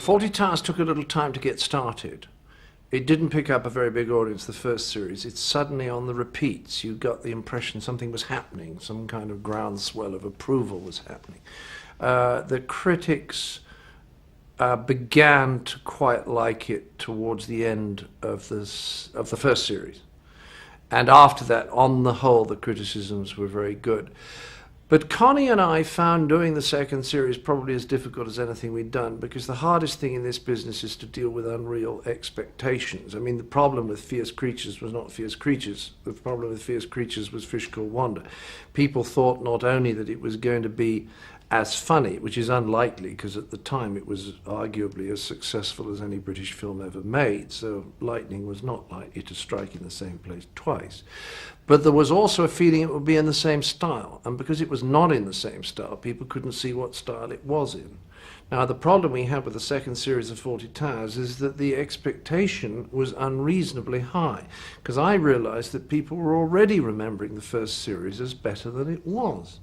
Fawlty Towers took a little time to get started. It didn't pick up a very big audience the first series. It's suddenly on the repeats. You got the impression something was happening, some kind of groundswell of approval was happening. The critics began to quite like it towards the end of the first series. And after that, on the whole, the criticisms were very good. But Connie and I found doing the second series probably as difficult as anything we'd done, because the hardest thing in this business is to deal with unreal expectations. I mean, the problem with Fierce Creatures was not Fierce Creatures. The problem with Fierce Creatures was Fish Called Wanda. People thought not only that it was going to be as funny, which is unlikely because at the time it was arguably as successful as any British film ever made, so lightning was not likely to strike in the same place twice. But there was also a feeling it would be in the same style, and because it was not in the same style, people couldn't see what style it was in. Now, the problem we had with the second series of Fawlty Towers is that the expectation was unreasonably high, because I realized that people were already remembering the first series as better than it was.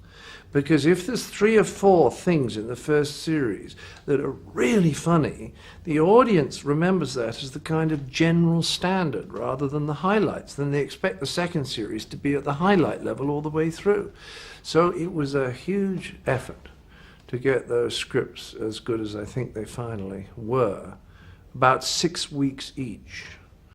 Because if there's 3 or 4 things in the first series that are really funny, the audience remembers that as the kind of general standard rather than the highlights. Then they expect the second series to be at the highlight level all the way through. So it was a huge effort to get those scripts as good as I think they finally were. About 6 weeks each.